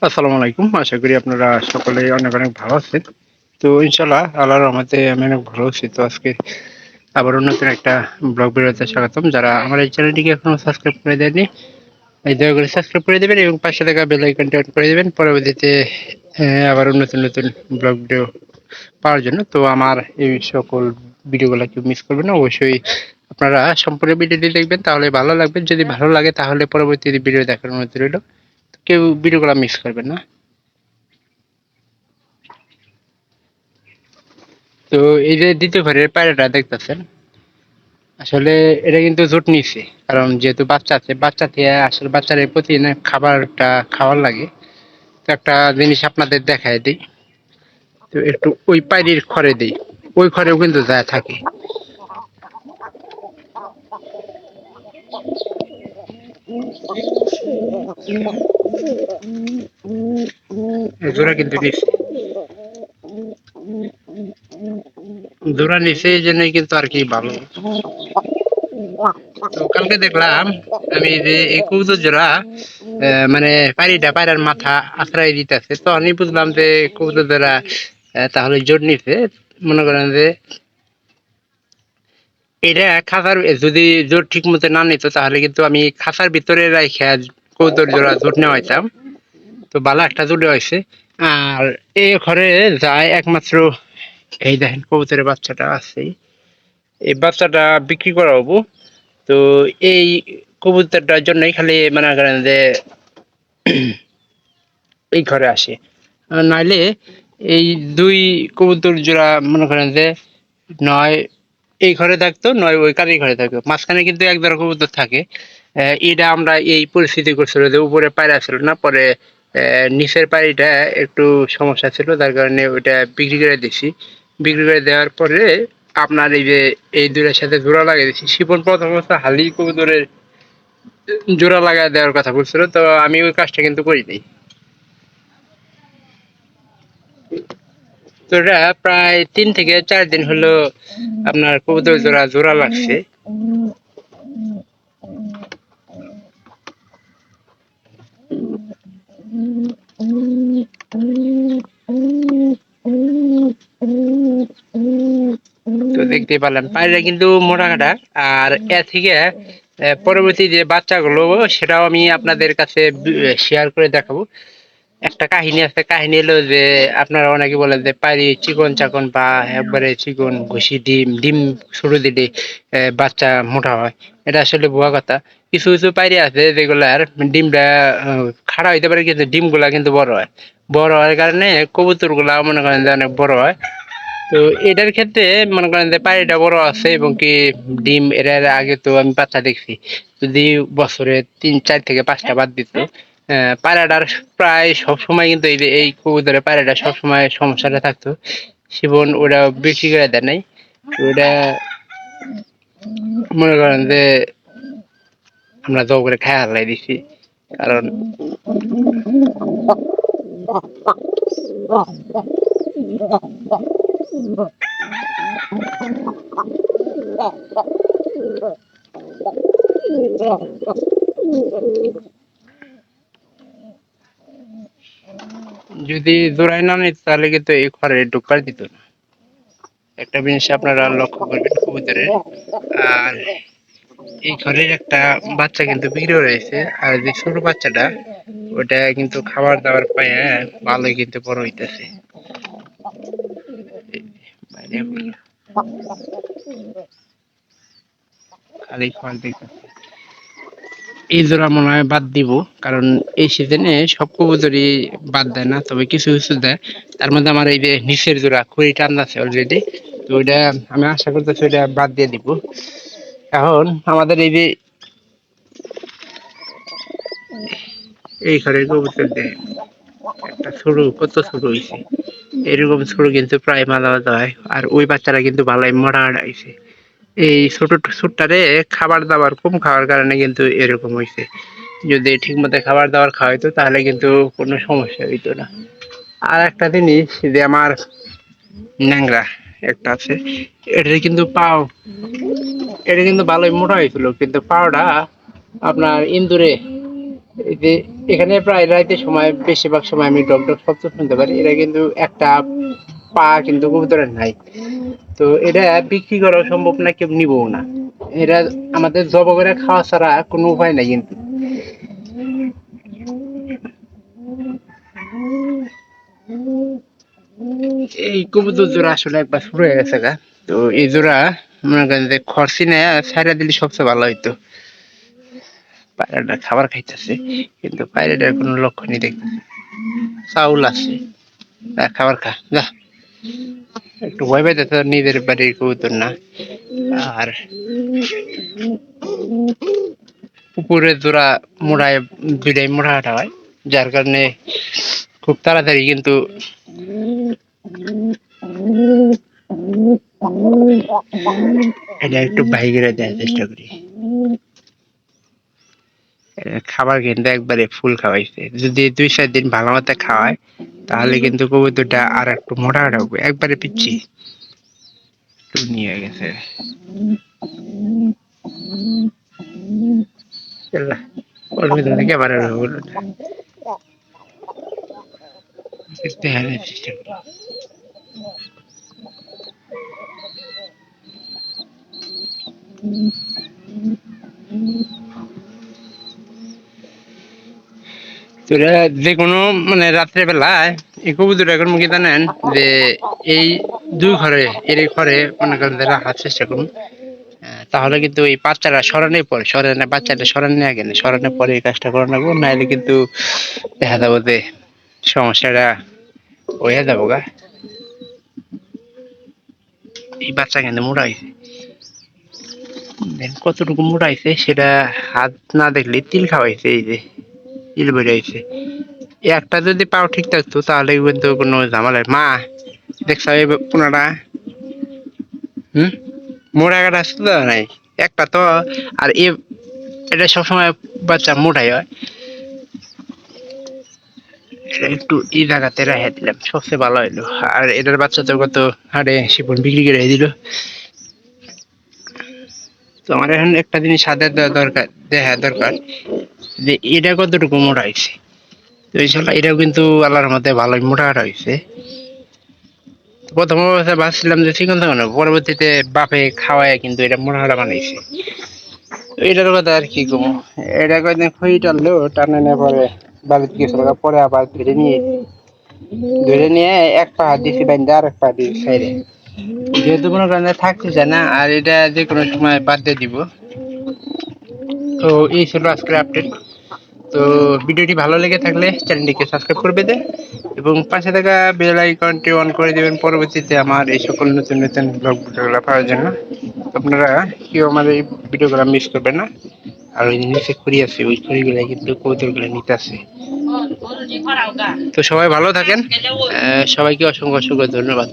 আসসালামু আলাইকুম। আশা করি আপনারা সকলেই অনেক, অনেক ভালো আছেন। তো ইনশাআল্লাহ আল্লাহর রহমতে আমি অনেক ভালো আছি। তো আজকে আবারও নতুন একটা ব্লগ ভিডিওতে স্বাগতম। যারা আমার এই চ্যানেলটিকে এখনো সাবস্ক্রাইব করে দেননি, দয়া করে সাবস্ক্রাইব করে দিবেন এবং পাশে থাকা বেল আইকনটি অন করে দিবেন পরবর্তীতে আবারও নতুন, নতুন ব্লগ ভিডিও পাওয়ার জন্য। তো আমার এই সকল ভিডিওগুলো কেউ মিস করবেন না। অবশ্যই আপনারা সম্পূর্ণ ভিডিওটি দেখবেন, তাহলে ভালো লাগবে। যদি ভালো লাগে তাহলে পরবর্তী ভিডিও দেখার অনুরোধ রইল। কেউ ভিডিওগুলো মিস করবেন না। তো এই যে দ্বিতীয় ঘরের পায়রাটা দেখতেছেন, আসলে এটা কিন্তু জোট নিচ্ছে। কারণ যেহেতু বাচ্চা আছে, বাচ্চা থেকে আসলে বাচ্চার প্রতিদিন খাবারটা খাওয়ার লাগে। তো একটা জিনিস আপনাদের দেখায় দিই। তো একটু ওই পায়রির খড়ে দিই, ওই খড়েও কিন্তু যায় থাকে। জোড়া কিন্তু নিচ্ছে, জোড়া নিচ্ছে এই জন্যই কিন্তু আর কি ভালো। তো কালকে দেখলাম আমি যে এই কবুতর জোড়া মানে পায়রার মাথা আশ্রয় দিতেছে, তো আমি বুঝলাম যে কবুতর জোড়া তাহলে জোট নিছে। মনে করেন যে এটা খাঁচার যদি জোর ঠিক মতো না নিত তাহলে কিন্তু আমি খাঁচার ভিতরে রাইখা কবুতর জোড়া জোট নেওয়াইতাম। তো ভালো একটা জোটে হয়েছে। আর এই ঘরে যায় একমাত্র এই দেখেন কবুতরের বাচ্চাটা আছে, এই বাচ্চাটা বিক্রি করা হবো। তো এই কবুতরটার জন্যই খালি মনে করেন যে এই ঘরে আসে। আর নাইলে এই দুই কবুতর জোড়া মনে করেন যে নয় এই ঘরে থাকতো, নয় ওই কারি ঘরে থাকতো, মাঝখানে কিন্তু এক ধরনের কবুতর থাকে। এটা আমরা এই পরিস্থিতি করছিল যে উপরে পায়রা ছিল না, পরে নিচের পায়রিটা একটু সমস্যা ছিল, যার কারণে ওইটা বিক্রি করে দিছি। বিক্রি করে দেওয়ার পরে আপনার এই যে এই দুইটার সাথে জোড়া লাগিয়ে দিচ্ছি। শিপন প্রথম অবস্থা হালি কবুতরের জোড়া লাগায় দেওয়ার কথা বলছিল, তো আমি ওই কাজটা কিন্তু করিনি। তো এটা প্রায় 3 থেকে 4 দিন হলো আপনার কবুতর জোড়া জোড়া লাগছে। তো দেখতে পারলেন পায়রা কিন্তু মোটা কাটা। আর এ থেকে পরবর্তী যে বাচ্চাগুলো সেটাও আমি আপনাদের কাছে শেয়ার করে দেখাবো। একটা কাহিনী আছে, কাহিনী হলো যে আপনারা অনেকে বলেন যে পায়রি চিকন চাকন বা একবারে চিকন ঘুষি ডিম ডিম ছোট দিলে বাচ্চা মোটা হয়। এটা আসলে ভুয়া কথা। কিছু কিছু পায়রি আছে যেগুলার ডিমটা খাড়া হইতে পারে কিন্তু ডিমগুলা কিন্তু বড় হয়। বড় হওয়ার কারণে কবুতর গুলা মনে করেন যে অনেক বড় হয়। তো এটার ক্ষেত্রে মনে করেন যে পায়রাটা বড় আছে এবং কি ডিম এর আগে তো আমি বাচ্চা দেখছি, যদি বছরে 3, 4 থেকে 5টা বাদ দিত পায়রাটার প্রায় সব সময় কিন্তু এই যে এই কবুতরের পায়রাটা সবসময় সমস্যাটা থাকতো। শিবন ওটা বেশি করে দেয় নাই। তো ওটা মনে করেন যে আমরা জব করে খায় হালাই দিছি। কারণ যদি জোড়ায় না নিত তাহলে কিন্তু এই ঘরে ঢুকবার দিত না। একটা জিনিস আপনারা লক্ষ্য করবেন কবুতরের। আর এই ঘরের একটা বাচ্চা কিন্তু বিক্রি রয়েছে, আর যে ছোট বাচ্চাটা ওটা কিন্তু খাবার দাবার পায় ভালোই কিন্তু বড় হইতেছে। খালি খাবার দেখতেছে। এই জোড়া মনে হয় বাদ দিব, কারণ এই সিজনে সব কবুতরই বাদ দেয় না, তবে কিছু কিছু দেয়। তার মধ্যে আমার এই যে নিচের জোড়া খুবই টান আছে অলরেডি। তো ওইটা আমি আশা করতেছি ওইটা বাদ দিয়ে দিব। এখন আমাদের এই যে এই ঘরের কবুতর দেয় একটা ছোট কত ছোট হয়েছে, এরকম ছোট কিন্তু প্রায় মাঝে হয়। আর ওই বাচ্চারা কিন্তু ভালোই মোটা আইছে। এই ছোট ছোটটারে খাবার দাবার কম খাওয়ার কারণে কিন্তু এরকম হয়েছে। যদি ঠিক মতো খাবার দাবার খাওয়াইতো তাহলে কিন্তু কোনো সমস্যা হইতো না। আর একটা জিনিস যে আমার ন্যাংরা একটা আছে, এটার কিন্তু পাও, এটা কিন্তু ভালোই মোটা হয়েছিল, কিন্তু পাওটা আপনার ইন্দুরে এই যে এখানে প্রায় রাতের সময় বেশিরভাগ সময় আমি ডগ ডগ শব্দ শুনতে পারি। এটা কিন্তু একটা পা কিন্তু কবুতরের নাই। তো এটা বিক্রি করা সম্ভব না, কেউ নিবও না। এটা আমাদের জব করে খাওয়া ছাড়া কোনো উপায় নাই কিন্তু। এই কবুতর জোড়া আসলে একবার শুরু হয়ে গেছে গা। তো এই জোড়া মনে করেন যে খরচি নেয় ছাইড়া দিলে সবচেয়ে ভালো হইতো। পায়রাটা খাবার খাইতেছে, কিন্তু পায়রাটার কোনো লক্ষণই দেখতেছে। চাউল আছে, খাবার খা যা। একটু ভয় পাইতেছে, নিজের বাড়ির কবুতর না। আর উপরের জোড়া মোড়ায়, দুইটাই মোড়াটা হয়, যার কারণে খুব তাড়াতাড়ি কিন্তু এটা একটু বাইরে দেওয়ার চেষ্টা করি। খাবার কিন্তু একবারে ফুল খাওয়াইছে, যদি 2-4 দিন ভালো মতো খাওয়ায় তাহলে কিন্তু কবুতরটা আর একটু মোটা হবে। একবারে পিচ্ছি নিয়ে গেছে। ওর ভিতর থেকে আবার চেষ্টা করি। তোরা যে কোনো মানে রাত্রে বেলায় এই কবুতর এখন মুখে জানেন যে এই দুই ঘরে এর ঘরে মনে করেন যে রাখার চেষ্টা করুন। তাহলে কিন্তু এই বাচ্চারা সরানোর পরে সরানো, বাচ্চাটা সরানোর আগে না, সরানোর পরে এই কাজটা করে নেবো, নাহলে কিন্তু দেখা যাবো যে সমস্যাটা হয়ে যাবো গা। এই বাচ্চা কিন্তু মোটা হয়েছে, কতটুকু মোটা হয়েছে সেটা হাত না দেখলে তিল খাওয়াইছে। এই যে তিল বেরিয়েছে, একটা যদি পাও ঠিক থাকতো তাহলে কিন্তু কোনো ঝামেলা। মা দেখছ এই পোনাটা, মোটা কাটা আসতো নাই একটা তো। আর এটা সবসময় বাচ্চা মোটাই হয়। এটা একটু এই জায়গাতে রেখে দিলাম, সবচেয়ে ভালো হইলো। আর এটার বাচ্চা তো কত হারে শিপন বিক্রি করে দিল। তো আমার এখন একটা জিনিস হাতে দেওয়া দরকার, দেখা দরকার যে এটা কতটুকু মোটা হয়েছে। তো ইনশাল্লাহ এটাও কিন্তু আল্লাহর মধ্যে ভালোই মোটা হয়েছে। প্রথম অবস্থায় ভাবছিলাম যে চিকন থাকবে না, পরবর্তীতে বাপে খাওয়ায় কিন্তু এটা মোটা বানাইছে। এটার কথা আর কি কমো। এটা কয়েকদিন খুঁড়ি টানলো, টানে নেওয়ার পরে বাড়িতে গেছিল, পরে আবার ধরে নিয়ে এক পা দিছি বাইন্দা আর এক পা দিছি সাইডে। যেহেতু কোনো কারণে থাকতেছে না, আর এটা যে কোনো সময় বাদ দিয়ে দিব। তো এই ছিল আজকের আপডেট। তো ভিডিওটি ভালো লেগে থাকলে চ্যানেলটিকে সাবস্ক্রাইব করে দেন এবং পাশে থাকা বেল আইকনটি অন করে দেবেন পরবর্তীতে আমার এই সকল নতুন নতুন ব্লগ ভিডিওগুলো পাওয়ার জন্য। আপনারা কেউ আমার এই ভিডিওগুলো মিস করবেন না। আর ওই নিচে খড়ি আছে, ওই খড়িগুলো কিন্তু কবুতরগুলো নিতে আছে। তো সবাই ভালো থাকেন, সবাইকে অসংখ্য অসংখ্য ধন্যবাদ।